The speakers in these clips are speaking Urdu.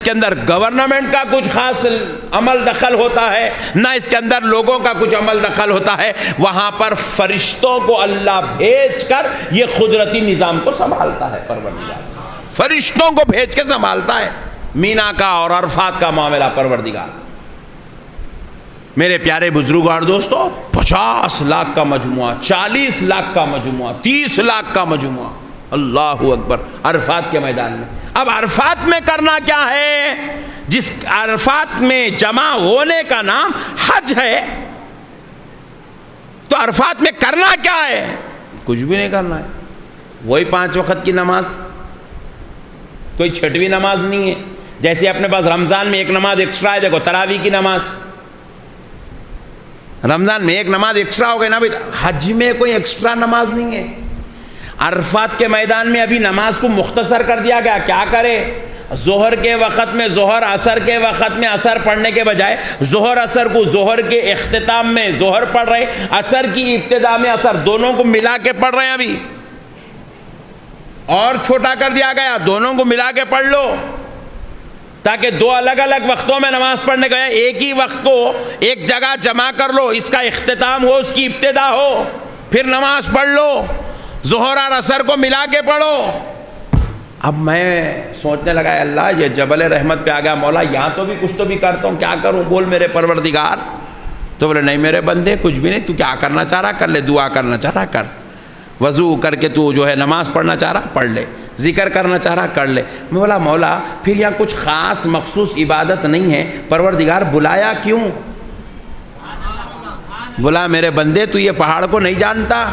کے اندر گورنمنٹ کا کچھ خاص عمل دخل ہوتا ہے، نہ اس کے اندر لوگوں کا کچھ عمل دخل ہوتا ہے. وہاں پر فرشتوں کو اللہ بھیج کر یہ قدرتی نظام کو سنبھالتا ہے. پروردگار فرشتوں کو بھیج کے سنبھالتا ہے مینا کا اور عرفات کا معاملہ. پروردگار میرے پیارے بزرگوں اور دوستوں، 50 لاکھ کا مجموعہ، 40 لاکھ کا مجموعہ، 30 لاکھ کا مجموعہ، اللہ اکبر، عرفات کے میدان میں. اب عرفات میں کرنا کیا ہے؟ جس عرفات میں جمع ہونے کا نام حج ہے، تو عرفات میں کرنا کیا ہے؟ کچھ بھی نہیں کرنا ہے. وہی 5 وقت کی نماز، کوئی چھٹویں نماز نہیں ہے. جیسے اپنے پاس رمضان میں ایک نماز ایکسٹرا ہے، دیکھو تراویح کی نماز، رمضان میں ایک نماز ایکسٹرا ہو گئی نا. حج میں کوئی ایکسٹرا نماز نہیں ہے. عرفات کے میدان میں ابھی نماز کو مختصر کر دیا گیا. کیا کرے؟ ظہر کے وقت میں ظہر، عصر کے وقت میں عصر پڑھنے کے بجائے ظہر عصر کو ظہر کے اختتام میں ظہر پڑھ رہے، عصر کی ابتدا میں عصر، دونوں کو ملا کے پڑھ رہے ہیں. ابھی اور چھوٹا کر دیا گیا، دونوں کو ملا کے پڑھ لو، تاکہ 2 الگ الگ وقتوں میں نماز پڑھنے کے بجائے ایک ہی وقت کو ایک جگہ جمع کر لو. اس کا اختتام ہو، اس کی ابتدا ہو، پھر نماز پڑھ لو. ظہر اور عصر کو ملا کے پڑھو. اب میں سوچنے لگا اللہ یہ جبل رحمت پہ آ گیا، مولا یہاں تو بھی کچھ تو بھی کرتا ہوں، کیا کروں؟ بول میرے پروردگار. تو بولے نہیں میرے بندے، کچھ بھی نہیں، تو کیا کرنا چاہ رہا کر لے، دعا کرنا چاہ رہا کر، وضو کر کے تو جو ہے نماز پڑھنا چاہ رہا پڑھ لے، ذکر کرنا چاہ رہا کر لے. میں بولا مولا پھر یہاں کچھ خاص مخصوص عبادت نہیں ہے، پروردگار بلایا کیوں؟ بولا میرے بندے تو یہ پہاڑ کو نہیں جانتا،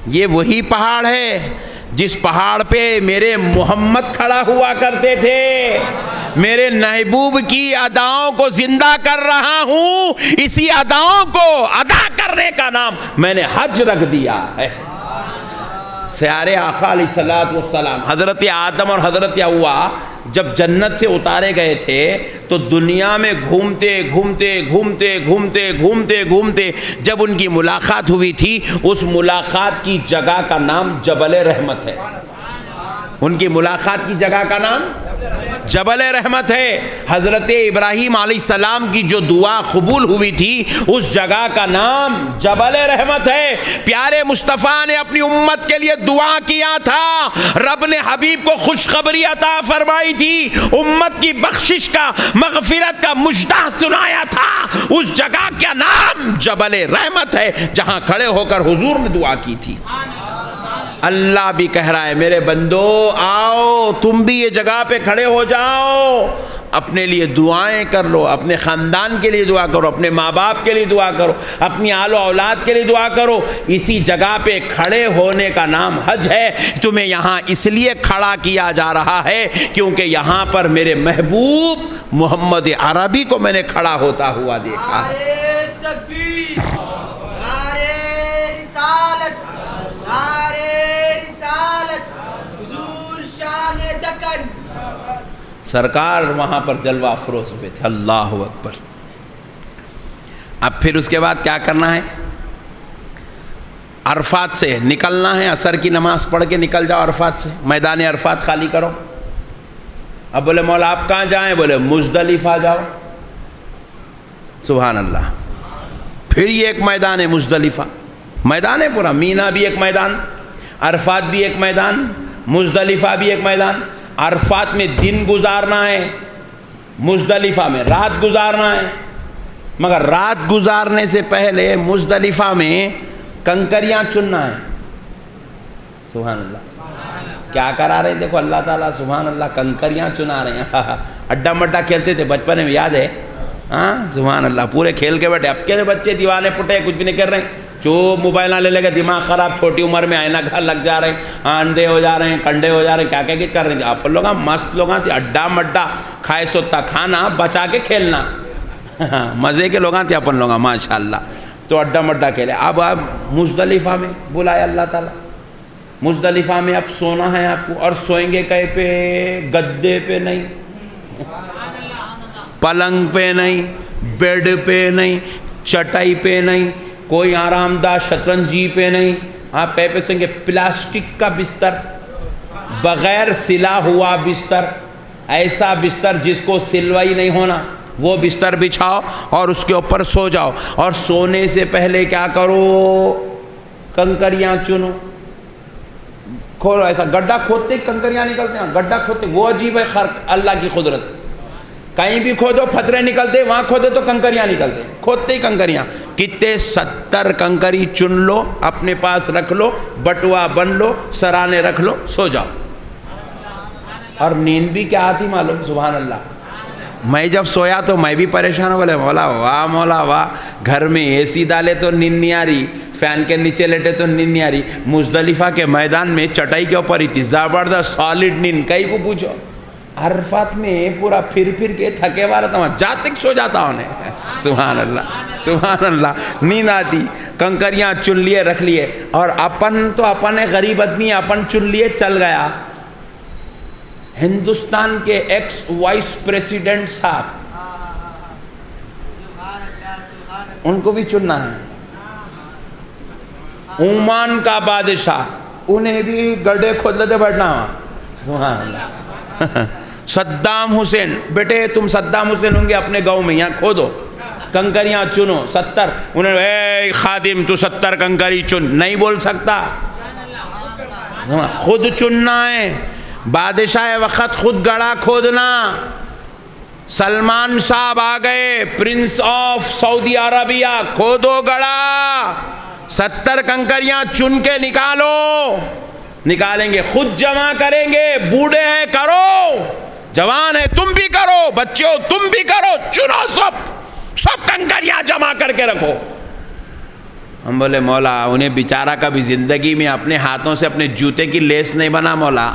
یہ وہی پہاڑ ہے جس پہاڑ پہ میرے محمد کھڑا ہوا کرتے تھے. میرے محبوب کی اداؤں کو زندہ کر رہا ہوں، اسی اداؤں کو ادا کرنے کا نام میں نے حج رکھ دیا ہے. سیارے آقا علیہ السلام، حضرت آدم اور حضرت حوا جب جنت سے اتارے گئے تھے تو دنیا میں گھومتے گھومتے گھومتے گھومتے گھومتے گھومتے جب ان کی ملاقات ہوئی تھی، اس ملاقات کی جگہ کا نام جبل رحمت ہے. ان کی ملاقات کی جگہ کا نام جبل رحمت ہے. حضرت ابراہیم علیہ السلام کی جو دعا قبول ہوئی تھی اس جگہ کا نام جبل رحمت ہے. پیارے مصطفیٰ نے اپنی امت کے لیے دعا کیا تھا، رب نے حبیب کو خوشخبری عطا فرمائی تھی، امت کی بخشش کا، مغفرت کا مژدہ سنایا تھا. اس جگہ کا نام جبل رحمت ہے جہاں کھڑے ہو کر حضور نے دعا کی تھی. اللہ بھی کہہ رہا ہے میرے بندو آؤ تم بھی یہ جگہ پہ کھڑے ہو جاؤ، اپنے لیے دعائیں کر لو، اپنے خاندان کے لیے دعا کرو، اپنے ماں باپ کے لیے دعا کرو، اپنی آل و اولاد کے لیے دعا کرو. اسی جگہ پہ کھڑے ہونے کا نام حج ہے. تمہیں یہاں اس لیے کھڑا کیا جا رہا ہے کیونکہ یہاں پر میرے محبوب محمد عربی کو میں نے کھڑا ہوتا ہوا دیکھا ہے. سرکار وہاں پر جلوہ افروز ہوئے تھے. اللہ اکبر. اب پھر اس کے بعد کیا کرنا ہے؟ عرفات سے نکلنا ہے، عصر کی نماز پڑھ کے نکل جاؤ عرفات سے، میدان عرفات خالی کرو. اب بولے مولا آپ کہاں جائیں؟ بولے مزدلفہ جاؤ. سبحان اللہ. پھر یہ ایک میدان ہے مزدلفہ، میدان ہے پورا. مینا بھی ایک میدان، عرفات بھی ایک میدان، مزدلفہ بھی ایک میدان. عرفات میں دن گزارنا ہے، مزدلفہ میں رات گزارنا ہے. مگر رات گزارنے سے پہلے مزدلفہ میں کنکریاں چننا ہے. سبحان اللہ. کیا کرا رہے ہیں دیکھو اللہ تعالیٰ، سبحان اللہ، کنکریاں چنا رہے ہیں. اڈا مڈا کھیلتے تھے بچپن میں، یاد ہے؟ ہاں سبحان اللہ، پورے کھیل کے بیٹھے. اب کے بچے دیوانے پٹے کچھ بھی نہیں کر رہے ہیں، جو موبائل نہ لے لے گا دماغ خراب، چھوٹی عمر میں آئینہ گھر لگ جا رہے ہیں، اندھے ہو جا رہے ہیں، کنڈے ہو جا رہے ہیں، کیا کیا کر رہے ہیں. آپ لوگ مست لوگ تھے، اڈا مڈا کھائے سوتا کھانا بچا کے کھیلنا، مزے کے لوگ تھے اپن لوگ ماشاء اللہ. تو اڈا مڈا کھیلے. اب مزدلفہ میں بلایا اللہ تعالیٰ. مزدلفہ میں اب سونا ہے آپ کو، اور سوئیں گے کہیں پہ؟ گدے پہ نہیں، پلنگ پہ نہیں، بیڈ پہ نہیں، چٹائی پہ نہیں، کوئی آرام دہ شطرنجی پہ نہیں. آپ کہیں پہ سوئیں گے؟ پلاسٹک کا بستر، بغیر سلا ہوا بستر. ایسا بستر جس کو سلوائی نہیں ہونا وہ بستر بچھاؤ اور اس کے اوپر سو جاؤ، اور سونے سے پہلے کیا کرو، کنکریاں چنو، کھولو، ایسا گڈھا کھودتے کنکریاں نکلتے ہیں، گڈھا کھودتے، وہ عجیب ہے خرق اللہ کی قدرت، کہیں بھی کھودو پتھرے نکلتے، وہاں کھودے تو کنکریاں نکلتے، کھودتے ہی کنکریاں، کتنے 70 کنکری چن لو، اپنے پاس رکھ لو، بٹوا بن لو، سرانے رکھ لو، سو جاؤ۔ اور نیند بھی کیا آتی معلوم، سبحان اللہ، میں جب سویا تو میں بھی پریشان ہو، بولے مولا واہ مولا واہ، گھر میں اے سی ڈالے تو نیند نہیں آ رہی، فین کے نیچے لیٹے تو نیند نہیں آ رہی، مزدلفہ کے میدان میں چٹائی کے اوپر اتنی زبردست سالڈ نیند، کئی کو پوچھو، عرفات میں پورا پھر کے تھکے والا تھا، جا تک سو جاتا ہوں نے، سبحان اللہ سبحان اللہ، نیند آتی، کنکریاں چن لیے رکھ لیے، اور اپن تو اپن غریب آدمی، اپن چن لیے چل گیا۔ ہندوستان کے ایکس وائس پریسیڈنٹ صاحب، ان کو بھی چننا ہے، عمان کا بادشاہ، انہیں بھی گڈھے کھود لیتے بیٹھنا، سبحان اللہ۔ صدام حسین، بیٹے تم صدام حسین ہوں گے اپنے گاؤں میں، یہاں کھودو، کنکریاں چنو، 70، انہوں نے اے خادم تو 70 کنکری چن، نہیں بول سکتا، خود چننا ہے، بادشاہ وقت خود گڑھا کھودنا۔ سلمان صاحب آ گئے، پرنس آف سعودی عربیہ، کھودو گڑھا، 70 کنکریاں چن کے نکالو، نکالیں گے، خود جمع کریں گے، بوڑھے ہیں کرو، جوان ہے تم بھی کرو، بچے ہو تم بھی کرو، چنو، سب کنکریاں جمع کر کے رکھو۔ ہم بولے مولا انہیں بیچارہ کبھی زندگی میں اپنے ہاتھوں سے اپنے جوتے کی لیس نہیں بنا مولا،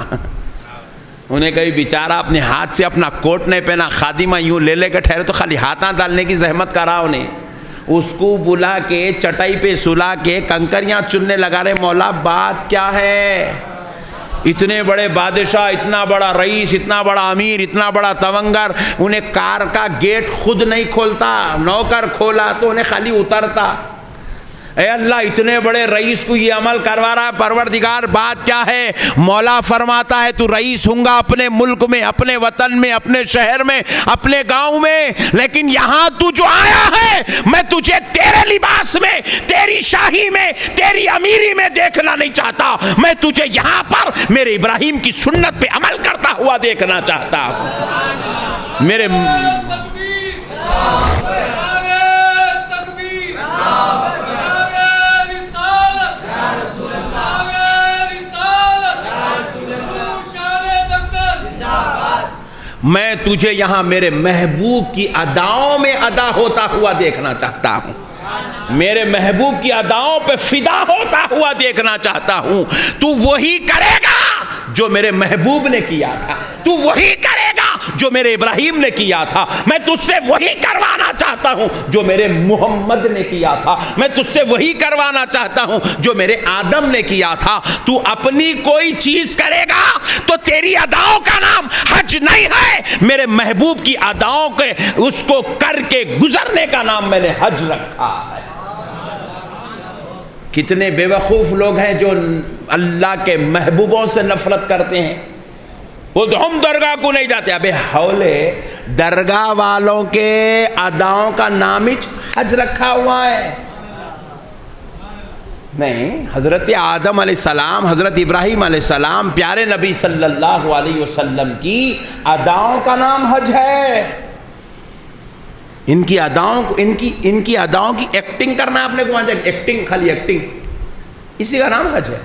انہیں کبھی بیچارہ اپنے ہاتھ سے اپنا کوٹ نہیں پہنا، خادمہ یوں لے کے ٹھہرے تو خالی ہاتھاں ڈالنے کی زحمت کرا انہیں، اس کو بلا کے چٹائی پہ سلا کے کنکریاں چننے لگا رہے، مولا بات کیا ہے، اتنے بڑے بادشاہ، اتنا بڑا رئیس، اتنا بڑا امیر، اتنا بڑا تونگر، انہیں کار کا گیٹ خود نہیں کھولتا، نوکر کھولا تو انہیں خالی اترتا، اے اللہ اتنے بڑے رئیس کو یہ عمل کروا رہا ہے، پروردگار بات کیا ہے؟ مولا فرماتا ہے تو رئیس ہوں گا اپنے ملک میں، اپنے وطن میں، اپنے شہر میں، اپنے گاؤں میں، لیکن یہاں تو جو آیا ہے میں تجھے تیرے لباس میں، تیری شاہی میں، تیری امیری میں دیکھنا نہیں چاہتا، میں تجھے یہاں پر میرے ابراہیم کی سنت پہ عمل کرتا ہوا دیکھنا چاہتا ہوں۔ میرے میں تجھے یہاں میرے محبوب کی اداؤں میں ادا ہوتا ہوا دیکھنا چاہتا ہوں، میرے محبوب کی اداؤں پہ فدا ہوتا ہوا دیکھنا چاہتا ہوں، تو وہی کرے گا جو میرے محبوب نے کیا تھا، تو وہی کرے گا جو میرے ابراہیم نے کیا تھا، میں تجھ سے وہی کروانا چاہتا ہوں جو میرے محمد نے کیا تھا، میں تجھ سے وہی کروانا چاہتا ہوں جو میرے آدم نے کیا تھا۔ تو اپنی کوئی چیز کرے گا تو تیری اداؤں کا نام حج نہیں ہے، میرے محبوب کی اداؤں کے اس کو کر کے گزرنے کا نام میں نے حج رکھا ہے۔ کتنے بے وقوف لوگ ہیں جو اللہ کے محبوبوں سے نفرت کرتے ہیں، وہ تو ہم درگاہ کو نہیں جاتے، ابے حولے درگاہ والوں کے اداؤں کا نام ہی حج رکھا ہوا ہے۔ نہیں، حضرت آدم علیہ السلام، حضرت ابراہیم علیہ السلام، پیارے نبی صلی اللہ علیہ وسلم کی اداؤں کا نام حج ہے۔ ان کی اداؤں کی ایکٹنگ کرنا آپ نے کو وہاں جائے، ایکٹنگ، خالی ایکٹنگ، اسی کا نام حج ہے۔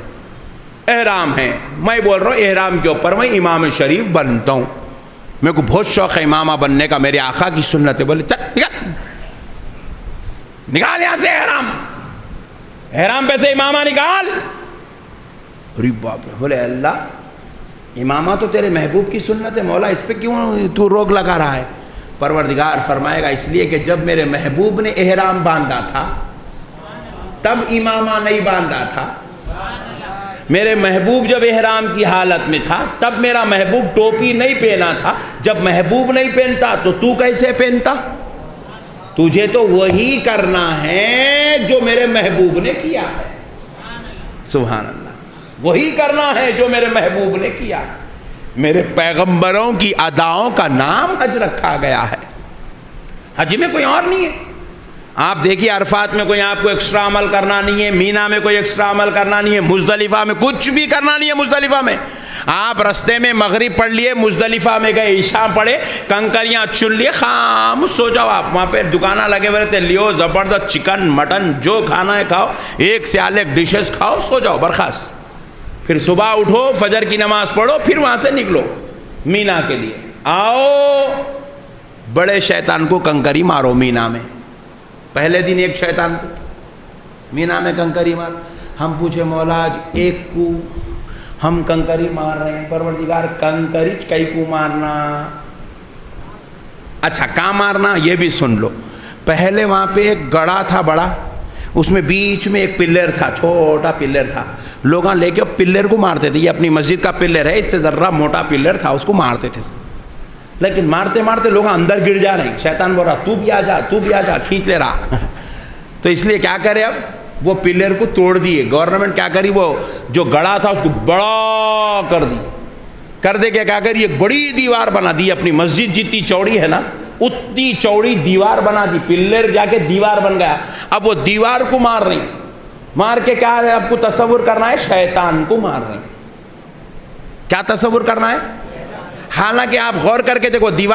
احرام ہے، میں بول رہا ہوں احرام کے اوپر میں امام شریف بنتا ہوں، میرے کو بہت شوق ہے امامہ بننے کا، میرے آقا کی سنت ہے، بولے چل نکال یہاں سے احرام پہ سے امامہ نکال، ارے باپ رے، بولے اللہ امامہ تو تیرے محبوب کی سنت ہے مولا، اس پہ کیوں تو روک لگا رہا ہے؟ پروردگار فرمائے گا اس لیے کہ جب میرے محبوب نے احرام باندھا تھا تب امامہ نہیں باندھا تھا، میرے محبوب جب احرام کی حالت میں تھا تب میرا محبوب ٹوپی نہیں پہنا تھا، جب محبوب نہیں پہنتا تو کیسے پہنتا؟ تجھے تو وہی کرنا ہے جو میرے محبوب نے کیا ہے، سبحان اللہ، وہی کرنا ہے جو میرے محبوب نے کیا۔ میرے پیغمبروں کی اداؤں کا نام حج رکھا گیا ہے. حج میں کوئی اور نہیں ہے. آپ دیکھیے عرفات میں کوئی آپ کو ایکسٹرا عمل کرنا نہیں ہے, مینا میں کوئی ایکسٹرا عمل کرنا نہیں ہے, مزدلفہ میں کچھ بھی کرنا نہیں ہے. مزدلفہ میں آپ رستے میں مغرب پڑھ لیے, مزدلفہ میں گئے عشاء پڑھے, کنکریاں چن لیے, خاموش سو جاؤ. آپ وہاں پہ دکانہ لگے ہوئے رہتے, لیو زبردست چکن مٹن جو کھانا ہے کھاؤ, ایک سے الگ ڈشز کھاؤ, سو جاؤ برخاست. پھر صبح اٹھو, فجر کی نماز پڑھو, پھر وہاں سے نکلو مینا کے لیے. آؤ بڑے شیطان کو کنکری مارو مینا میں. پہلے دن ایک شیطان کو مینا میں کنکری مار. ہم پوچھے مولا آج ایک کو ہم کنکری مار رہے ہیں. پروردگار کنکری کئی کو مارنا. اچھا کہاں مارنا یہ بھی سن لو. پہلے وہاں پہ ایک گڑھا تھا بڑا, اس میں بیچ میں ایک پلر تھا, چھوٹا پلر تھا. لوگ لے کے پلر کو مارتے تھے. یہ اپنی مسجد کا پلر ہے, اس سے ذرہ موٹا پلر تھا, اس کو مارتے تھے. لیکن مارتے مارتے لوگ اندر گر جا رہے ہیں. شیطان بول رہا تو بھی آ جا, تو بھی آ جا, کھینچ لے رہا. تو اس لیے کیا کرے, اب وہ پلر کو توڑ دیے. گورنمنٹ کیا کری, وہ جو گڑھا تھا اس کو بڑا کر دی. کر دے کے کیا کری, ایک بڑی دیوار بنا دی. اپنی مسجد جتنی چوڑی ہے نا اتنی چوڑی دیوار بنا دی. پلر جا کے دیوار بن گیا. اب وہ دیوار کو مار رہی. مار کے کیا ہے, آپ کو تصور کرنا ہے شیطان کو مار رہے ہیں. کیا تصور کرنا ہے؟ حالانکہ آپ غور کر کے دیکھو دیوار